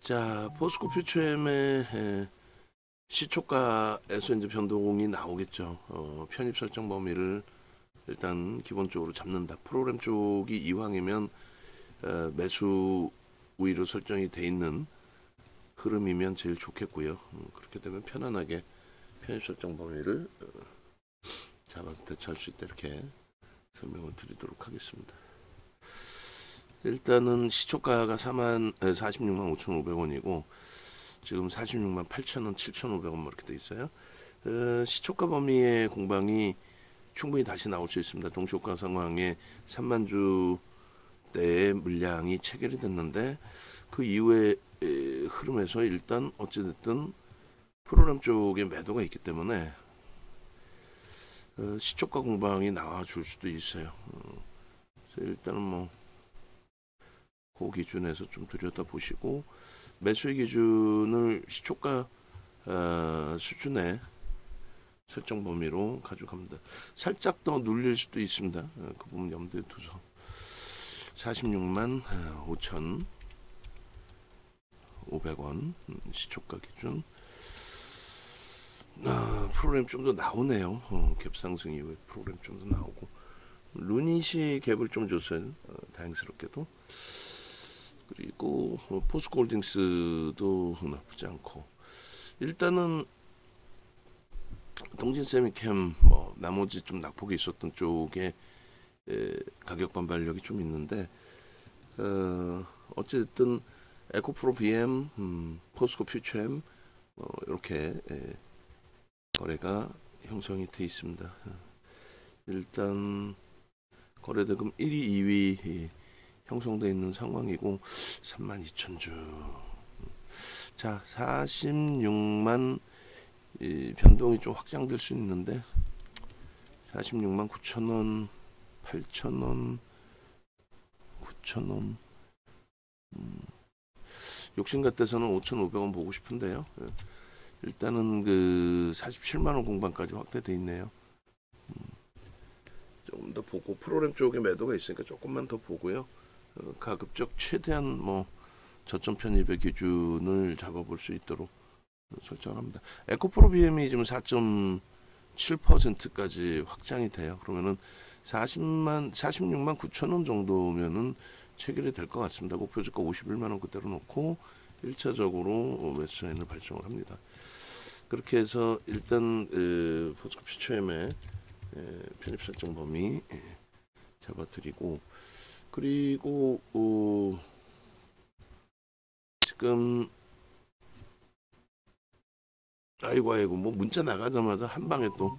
자, 포스코 퓨처엠의 시초가에서 이제 변동이 나오겠죠. 편입 설정 범위를 일단 기본적으로 잡는다. 프로그램 쪽이 이왕이면 매수 우위로 설정이 돼 있는 흐름이면 제일 좋겠고요. 그렇게 되면 편안하게 편입 설정 범위를 잡아서 대처할 수 있다, 이렇게 설명을 드리도록 하겠습니다. 일단은 시초가가 46만 5,500원이고 지금 46만 8천원, 7,500원 뭐 이렇게 돼 있어요. 시초가 범위의 공방이 충분히 다시 나올 수 있습니다. 동시효과 상황에 3만 주대의 물량이 체결이 됐는데 그 이후에 흐름에서 일단 어찌됐든 프로그램 쪽에 매도가 있기 때문에 시초가 공방이 나와줄 수도 있어요. 그래서 일단은 뭐 그 기준에서 좀 들여다보시고 매수의 기준을 시초가 수준의 설정 범위로 가져갑니다. 살짝 더 눌릴 수도 있습니다. 그 부분 염두에 두서 46만 5,500원 시초가 기준. 프로그램 좀 더 나오네요. 갭상승 이후에 프로그램 좀 더 나오고 루닛이 갭을 좀 줬어요. 다행스럽게도. 그리고 포스코홀딩스도 나쁘지 않고 일단은 동진세미캠 뭐 나머지 좀 낙폭이 있었던 쪽에 가격 반발력이 좀 있는데 어쨌든 에코프로 BM, 포스코 퓨처엠 이렇게 거래가 형성이 돼 있습니다. 일단 거래대금 1위, 2위 형성되어 있는 상황이고 32,000주. 자, 46만 변동이 좀 확장될 수 있는데 46만 9천원, 8천원, 9천원. 욕심 같아서는 5,500원 보고 싶은데요. 일단은 그 47만원 공방까지 확대돼 있네요. 조금 더 보고 프로그램 쪽에 매도가 있으니까 조금만 더 보고요. 가급적 최대한 뭐 저점 편입의 기준을 잡아볼 수 있도록 설정합니다. 에코프로 BM이 지금 4.7%까지 확장이 돼요. 그러면은 46만 9천원 정도면은 체결이 될 것 같습니다. 목표주가 51만원 그대로 놓고 1차적으로 매수 라인을 발송을 합니다. 그렇게 해서 일단 포스코 퓨처엠의 편입 설정 범위 잡아드리고 그리고 지금 아이고 뭐 문자 나가자마자 한 방에 또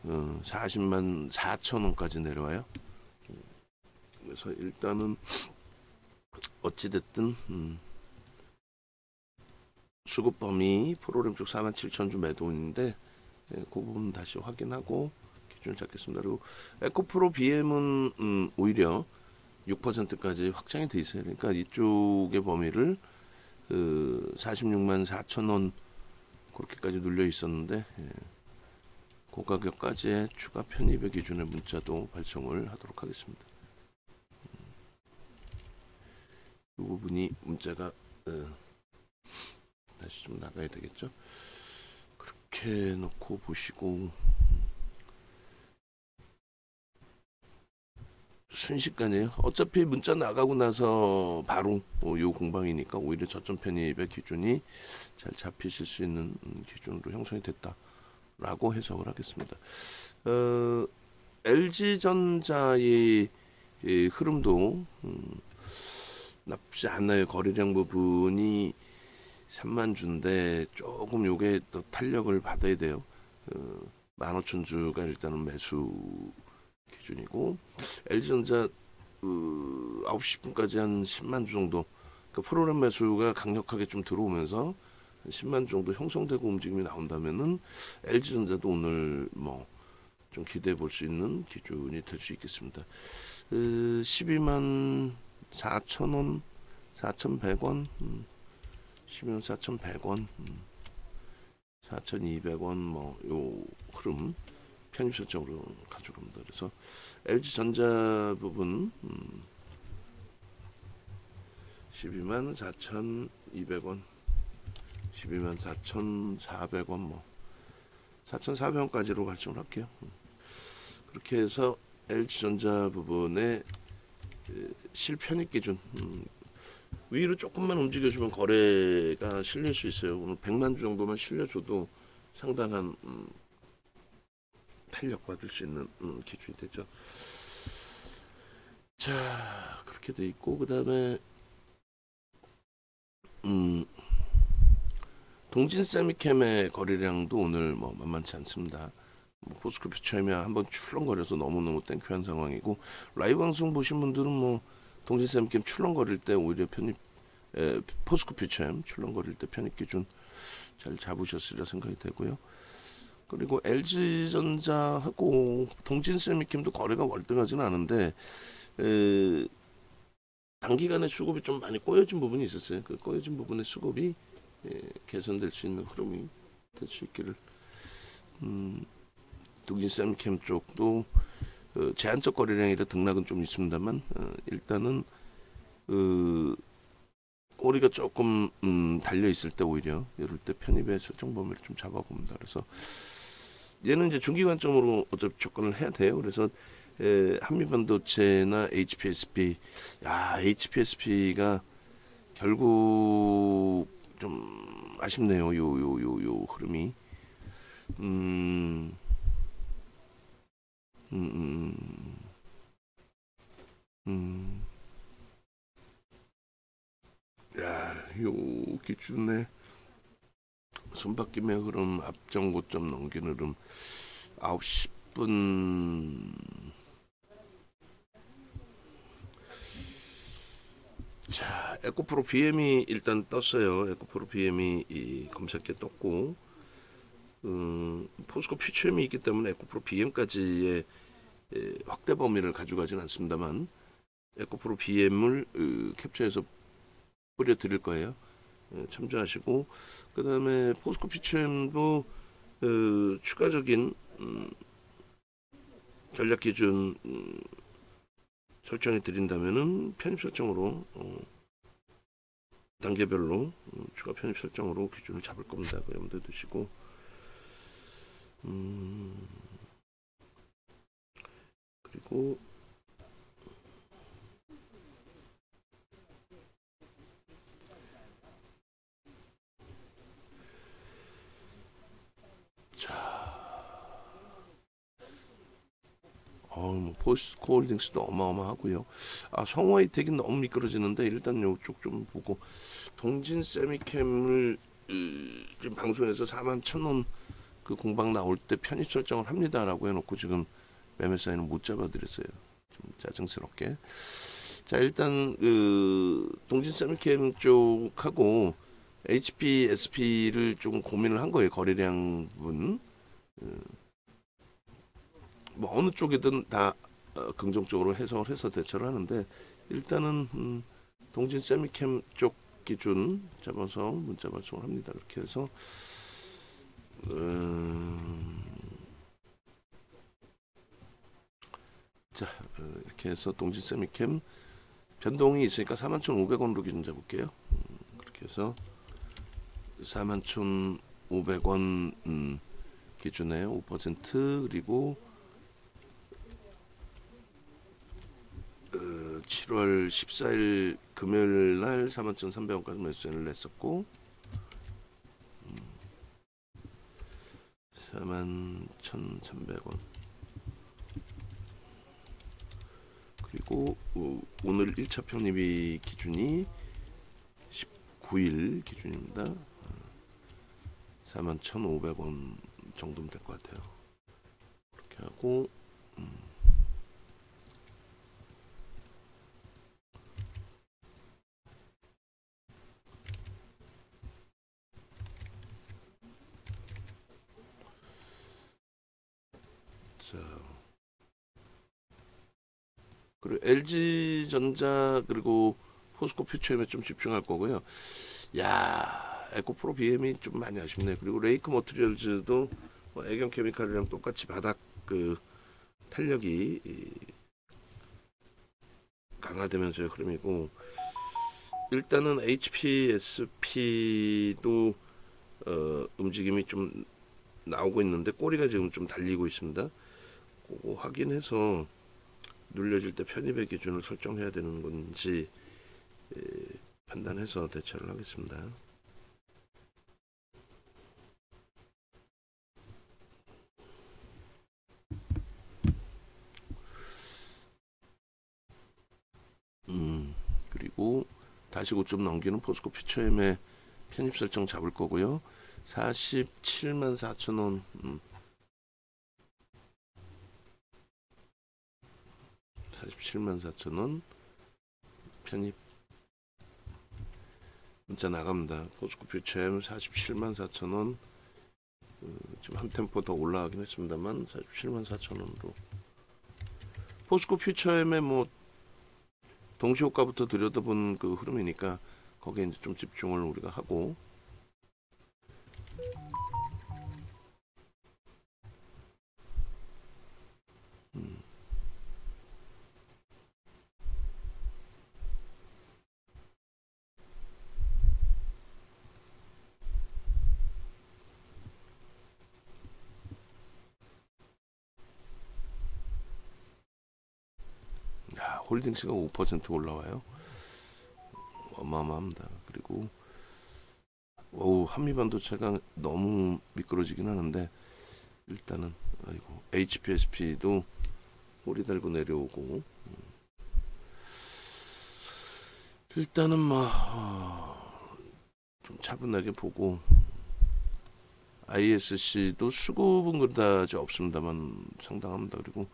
40만 4천원까지 내려와요. 그래서 일단은 어찌됐든 수급 범위 프로그램 쪽 47,000주 매도인데 그 부분 다시 확인하고 기준을 잡겠습니다. 그리고 에코프로 BM은 오히려 6%까지 확장이 돼 있어요. 그러니까 이쪽의 범위를 46만 4천원 그렇게까지 눌려 있었는데 그 가격까지의 추가 편입의 기준의 문자도 발송을 하도록 하겠습니다. 이 부분이 문자가 다시 좀 나가야 되겠죠. 그렇게 놓고 보시고 순식간에요. 어차피 문자 나가고 나서 바로 요 공방이니까 오히려 저점 편입의 기준이 잘 잡히실 수 있는 기준으로 형성이 됐다라고 해석을 하겠습니다. LG전자의 흐름도 나쁘지 않아요. 거래량 부분이 3만 주인데 조금 요게 또 탄력을 받아야 돼요. 15,000주가 일단은 매수 기준이고 LG전자 9시 10분까지 한 10만 주 정도 그러니까 프로그램 매수가 강력하게 좀 들어오면서 10만 주 정도 형성되고 움직임이 나온다면은 LG전자도 오늘 뭐 좀 기대해 볼 수 있는 기준이 될 수 있겠습니다. 12만 4천원 4,100원 12만 4,100원 4,200원 뭐 요 흐름 편입 설정으로 가져갑니다. 그래서 LG전자 부분 12만 12,200원, 124,400원, 뭐 4,400원까지로 결정을 할게요. 그렇게 해서 LG전자 부분의 실편입 기준 위로 조금만 움직여주면 거래가 실릴 수 있어요. 오늘 100만 주 정도만 실려줘도 상당한 탄력 받을 수 있는 기준이 되죠. 자, 그렇게 돼 있고, 그 다음에 동진세미캠의 거래량도 오늘 뭐 만만치 않습니다. 뭐 포스코 퓨처엠이 한번 출렁거려서 너무너무 땡큐한 상황이고, 라이브 방송 보신 분들은 뭐 동진세미캠 출렁거릴 때 오히려 포스코 퓨처엠 출렁거릴 때 편입 기준 잘 잡으셨으리라 생각이 되고요. 그리고 LG전자하고 동진세미캠도 거래가 월등하지는 않은데 단기간에 수급이 좀 많이 꼬여진 부분이 있었어요. 그 꼬여진 부분의 수급이 개선될 수 있는 흐름이 될 수 있기를. 동진세미캠 쪽도 제한적 거래량이라 등락은 좀 있습니다만 일단은 꼬리가 조금 달려 있을 때 오히려 이럴 때 편입의 설정 범위를 좀 잡아봅니다. 그래서 얘는 이제 중기 관점으로 어차피 접근을 해야 돼요. 그래서 한미반도체나 HPSP, HPSP가 결국 좀 아쉽네요. 요 흐름이. 요 기준에 손바뀜의 흐름, 앞전 고점 넘기는 흐름 9시 10분. 자, 에코프로 BM이 일단 떴어요. 에코프로 BM이 검색에 떴고, 포스코 퓨처엠이 있기 때문에 에코프로 BM까지의 확대 범위를 가져가진 않습니다만, 에코프로 BM을 캡처해서 뿌려드릴 거예요. 참조하시고, 그 다음에 포스코 퓨처엠도 추가적인 전략 기준 설정해 드린다면은 편입 설정으로 단계별로 추가 편입 설정으로 기준을 잡을 겁니다. 그 염두에 두시고 그리고 뭐 포스코 홀딩스도 어마어마하고요. 성호이텍이 너무 미끄러지는데 일단 이쪽 좀 보고 동진 세미캠을 지금 방송에서 41,000원 그 공방 나올 때 편입 설정을 합니다라고 해놓고 지금 매매 사인은 못 잡아드렸어요. 좀 짜증스럽게. 자, 일단 동진 세미캠 쪽하고 HPSP를 좀 고민을 한 거예요. 거래량 부분. 뭐 어느 쪽이든 다 긍정적으로 해석을 해서 대처를 하는데 일단은 동진 세미캠 쪽 기준 잡아서 문자 발송을 합니다. 그렇게 해서 자, 이렇게 해서 동진 세미캠 변동이 있으니까 41,500원으로 기준 잡을게요. 그렇게 해서 41,500원 기준에 5% 그리고 7월 14일 금요일 날 41,300원까지 매수세를 냈었고 41,300원 그리고 오늘 1차 편입이 기준이 19일 기준입니다. 41,500원 정도면 될 것 같아요. 그렇게 하고 그리고 LG전자 그리고 포스코 퓨처엠에 좀 집중할 거고요. 에코프로 BM이 좀 많이 아쉽네요. 그리고 레이크 머티리얼즈도 애경 케미칼이랑 똑같이 바닥 탄력이 강화되면서의 흐름이고 일단은 HPSP도 움직임이 좀 나오고 있는데 꼬리가 지금 좀 달리고 있습니다. 그거 확인해서 눌려질 때 편입의 기준을 설정해야 되는 건지 판단해서 대처를 하겠습니다. 그리고 다시 5점 넘기는 포스코 퓨처엠의 편입 설정 잡을 거고요. 47만 4천원 47만 4천원 편입 문자 나갑니다. 포스코 퓨처엠 47만 4천원 지금 한 템포 더 올라가긴 했습니다만 47만 4천원으로 포스코 퓨처엠의 뭐 동시효과부터 들여다본 그 흐름이니까 거기에 이제 좀 집중을 우리가 하고 야, 홀딩스가 5% 올라와요. 어마어마합니다. 그리고 한미반도체가 너무 미끄러지긴 하는데 일단은 아이고 HPSP도 꼬리 달고 내려오고 일단은 뭐 좀 차분하게 보고 ISC도 수급은 그다지 없습니다만 상당합니다. 그리고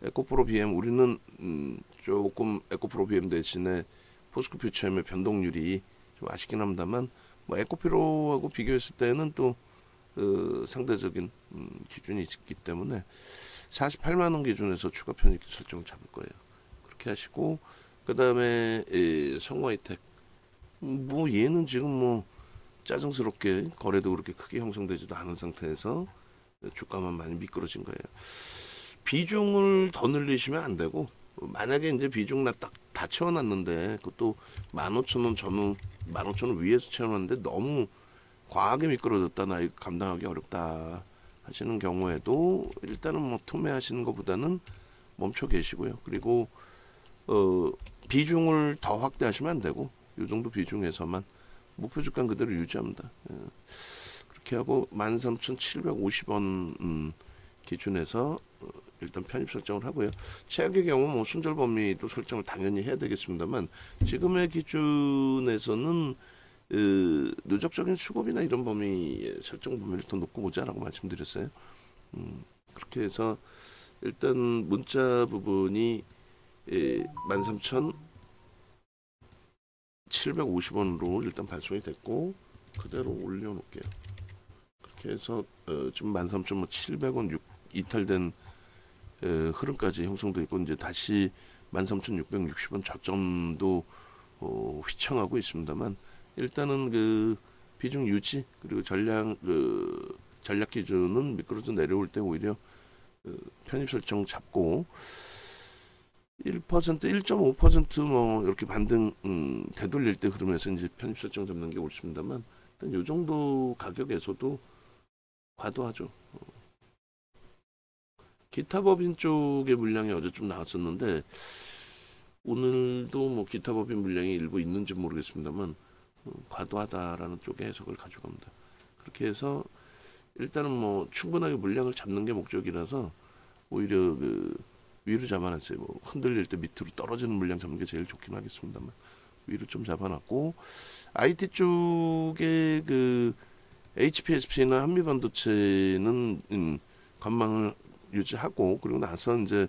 에코프로 BM 우리는 조금 에코프로 BM 대신에 포스코 퓨처엠의 변동률이 좀 아쉽긴 합니다만 뭐 에코프로하고 비교했을 때는 또 상대적인 기준이 있기 때문에 48만원 기준에서 추가 편입 설정을 잡을 거예요. 그렇게 하시고 그 다음에 성화이텍 뭐 얘는 지금 뭐 짜증스럽게 거래도 그렇게 크게 형성되지도 않은 상태에서 주가만 많이 미끄러진 거예요. 비중을 더 늘리시면 안 되고 만약에 이제 비중 딱 다 채워놨는데 그것도 15,000원 전후 15,000원 위에서 채워놨는데 너무 과하게 미끄러졌다 나 이거 감당하기 어렵다 하시는 경우에도 일단은 뭐 투매하시는 것보다는 멈춰 계시고요. 그리고 비중을 더 확대하시면 안 되고 이 정도 비중에서만 목표 주가 그대로 유지합니다. 그렇게 하고 13,750원 기준에서 일단 편입 설정을 하고요. 최악의 경우 뭐 순절 범위도 설정을 당연히 해야 되겠습니다만 지금의 기준에서는 누적적인 수급이나 이런 범위의 설정 범위를 더 놓고 보자라고 말씀드렸어요. 그렇게 해서 일단 문자 부분이 13,750원으로 일단 발송이 됐고 그대로 올려놓을게요. 그렇게 해서 지금 13,700원 이탈된 흐름까지 형성되어 있고 이제 다시 13,660원 저점도 휘청하고 있습니다만 일단은 그 비중 유지 그리고 전략 기준은 미끄러져 내려올 때 오히려 편입 설정 잡고 1%, 1.5% 이렇게 반등 되돌릴 때 흐름에서 이제 편입 설정 잡는 게 옳습니다만 일단 이 정도 가격에서도 과도하죠. 기타 법인 쪽의 물량이 어제 좀 나왔었는데 오늘도 뭐 기타 법인 물량이 일부 있는지 모르겠습니다만 과도하다라는 쪽의 해석을 가져갑니다. 그렇게 해서 일단은 뭐 충분하게 물량을 잡는 게 목적이라서 오히려 위로 잡아놨어요. 뭐 흔들릴 때 밑으로 떨어지는 물량 잡는 게 제일 좋긴 하겠습니다만 위로 좀 잡아놨고 IT 쪽에 HPSP나 한미반도체는 관망을 유지하고 그리고 나서 이제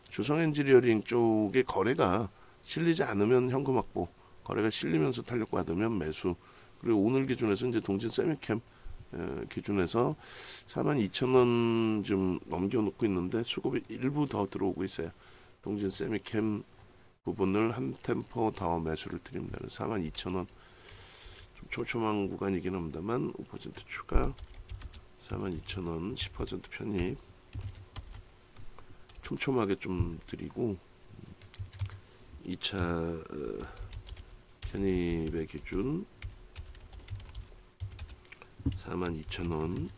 주성 엔지니어링 쪽의 거래가 실리지 않으면 현금 확보, 거래가 실리면서 탄력 받으면 매수. 그리고 오늘 기준에서 이제 동진 세미캠 기준에서 42,000원 좀 넘겨놓고 있는데 수급이 일부 더 들어오고 있어요. 동진 세미캠 부분을 한 템포 더 매수를 드립니다. 42,000원 좀 촘촘한 구간이긴 합니다만 5% 추가 42,000원 10% 편입 촘촘하게 좀 드리고 2차 편입의 기준 42,000원.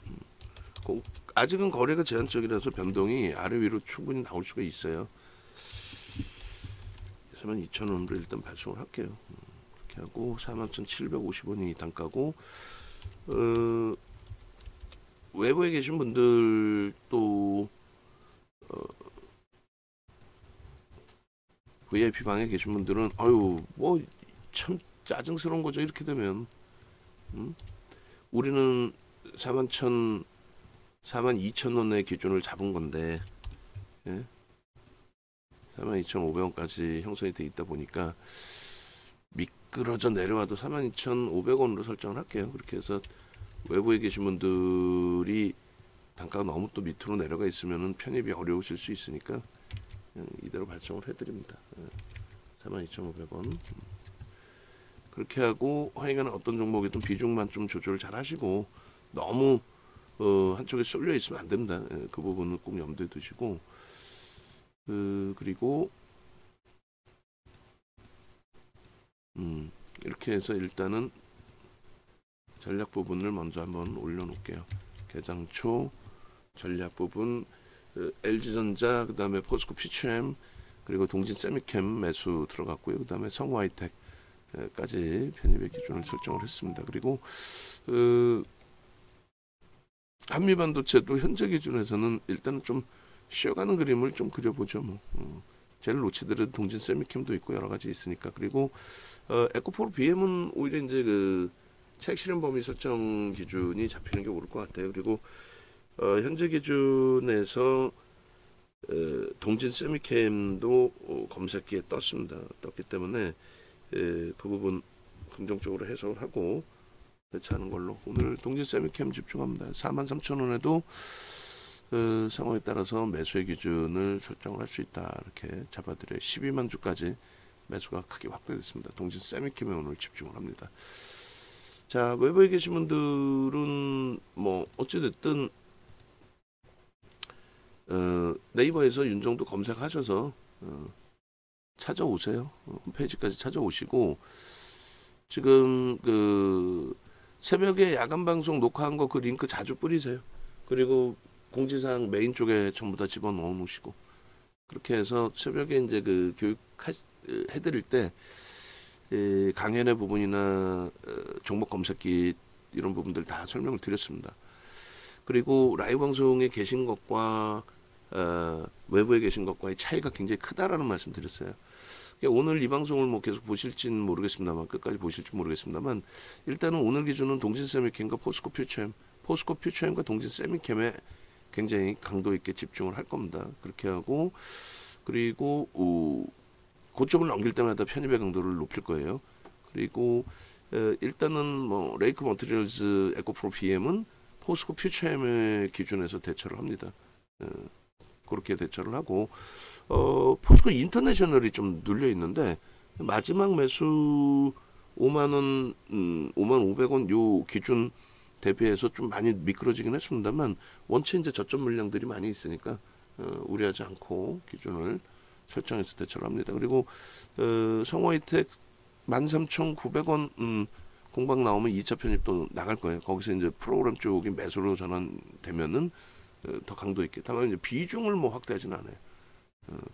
아직은 거래가 제한적이라서 변동이 아래 위로 충분히 나올 수가 있어요. 42,000원으로 일단 발송을 할게요. 그렇게 하고 41,750원이 단가고, 외부에 계신 분들 또 VIP 방에 계신 분들은 아유 뭐 참 짜증스러운 거죠. 이렇게 되면 우리는 42,000원의 기준을 잡은 건데, 예? 42,500원까지 형성이 돼 있다 보니까 미끄러져 내려와도 42,500원으로 설정을 할게요. 그렇게 해서 외부에 계신 분들이 단가가 너무 또 밑으로 내려가 있으면 편입이 어려우실 수 있으니까 이대로 발송을 해드립니다. 42,500원. 그렇게 하고 하여간 어떤 종목이든 비중만 좀 조절을 잘 하시고, 너무 한쪽에 쏠려 있으면 안 됩니다. 그 부분은 꼭 염두에 두시고, 그리고 이렇게 해서 일단은 전략 부분을 먼저 한번 올려놓을게요. 개장 초 전략 부분, LG전자, 그 다음에 포스코 퓨처엠, 그리고 동진 세미캠 매수 들어갔고요. 그 다음에 성화이텍까지 편입의 기준을 설정을 했습니다. 그리고 한미반도체도 현재 기준에서는 일단은 좀 쉬어가는 그림을 좀 그려보죠. 뭐 제일 놓치더라도 동진 세미캠도 있고 여러 가지 있으니까. 그리고 에코포로 BM은 오히려 이제 그 차익 실현 범위 설정 기준이 잡히는 게 옳을 것 같아요. 그리고 현재 기준에서 동진 세미캠도 검색기에 떴습니다. 떴기 때문에 그 부분 긍정적으로 해석을 하고 대처하는 걸로. 오늘 동진 세미캠 집중합니다. 43,000원에도 상황에 따라서 매수의 기준을 설정을 할 수 있다. 이렇게 잡아드려요. 12만 주까지 매수가 크게 확대됐습니다. 동진 세미캠에 오늘 집중을 합니다. 자, 외부에 계신 분들은 뭐 어찌됐든 네이버에서 윤정도 검색하셔서 찾아오세요. 홈페이지까지 찾아오시고, 지금 그 새벽에 야간 방송 녹화한 거 그 링크 자주 뿌리세요. 그리고 공지사항 메인 쪽에 전부 다 집어넣어 놓으시고, 그렇게 해서 새벽에 이제 그 교육 해드릴 때 강연의 부분이나 종목 검색기 이런 부분들 다 설명을 드렸습니다. 그리고 라이브 방송에 계신 것과 외부에 계신 것과의 차이가 굉장히 크다라는 말씀 드렸어요. 오늘 이 방송을 뭐 계속 보실지는 모르겠습니다만, 끝까지 보실지 모르겠습니다만, 일단은 오늘 기준은 동진 세미캠과 포스코 퓨처엠과 동진 세미캠에 굉장히 강도 있게 집중을 할 겁니다. 그렇게 하고, 그리고 고점을 넘길 때마다 편입의 강도를 높일 거예요. 그리고 일단은 뭐 레이크 머티리얼즈, 에코프로 BM은 포스코 퓨처엠의 기준에서 대처를 합니다. 그렇게 대처를 하고, 포스코 인터내셔널이 좀 눌려 있는데 마지막 매수 5만원, 5만500원 요 기준 대비해서 좀 많이 미끄러지긴 했습니다만, 원체 이제 저점 물량들이 많이 있으니까 우려하지 않고 기준을 설정해서 대처를 합니다. 그리고 성화이텍 13,900원 공방 나오면 2차 편입도 나갈 거예요. 거기서 이제 프로그램 쪽이 매수로 전환되면은 더 강도 있게. 다만 이제 비중을 뭐 확대하진 않아요.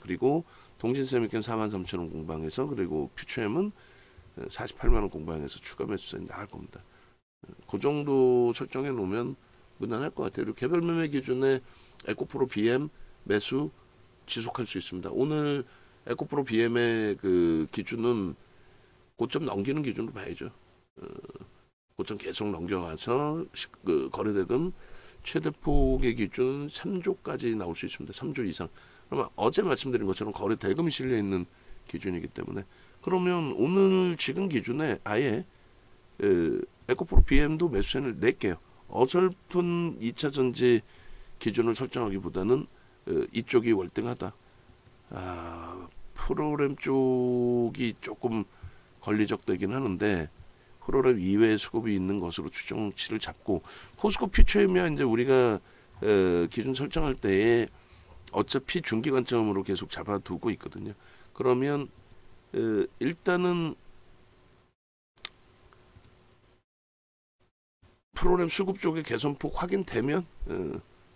그리고 동진 세미캠 43,000원 공방에서, 그리고 퓨처엠은 48만원 공방에서 추가 매수세는 나갈 겁니다. 그 정도 설정해 놓으면 무난할 것 같아요. 그리고 개별 매매 기준에 에코프로 BM 매수 지속할 수 있습니다. 오늘 에코프로 BM의 그 기준은 고점 넘기는 기준으로 봐야죠. 고점 계속 넘겨가서 그 거래대금 최대폭의 기준 3조까지 나올 수 있습니다. 3조 이상. 그러면 어제 말씀드린 것처럼 거래대금이 실려 있는 기준이기 때문에, 그러면 오늘 지금 기준에 아예 에코프로 BM도 매수세를 낼게요. 어설픈 2차 전지 기준을 설정하기보다는 이쪽이 월등하다. 프로그램 쪽이 조금 권리적되긴 하는데 프로그램 이외의 수급이 있는 것으로 추정치를 잡고, 포스코 퓨처엠이야 이제 우리가 기준 설정할 때에 어차피 중기 관점으로 계속 잡아두고 있거든요. 그러면 일단은 프로그램 수급 쪽의 개선폭 확인되면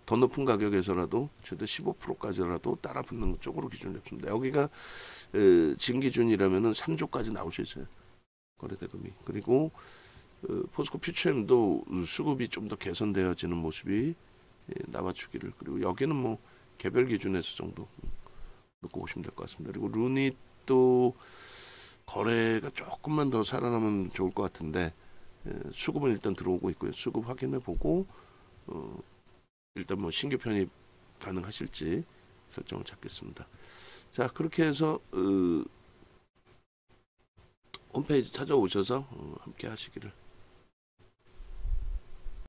더 높은 가격에서라도 최대 15%까지라도 따라 붙는 쪽으로 기준 잡습니다. 여기가 지금 기준이라면은 3조까지 나올 수 있어요. 거래대금이. 그리고 포스코 퓨처엠도 수급이 좀 더 개선되어지는 모습이 나와주기를. 그리고 여기는 뭐 개별 기준에서 정도 놓고 보시면 될 것 같습니다. 그리고 루닛도 거래가 조금만 더 살아나면 좋을 것 같은데 수급은 일단 들어오고 있고요. 수급 확인해 보고 일단 뭐 신규 편입 가능하실지 설정을 찾겠습니다. 자, 그렇게 해서 홈페이지 찾아오셔서 함께 하시기를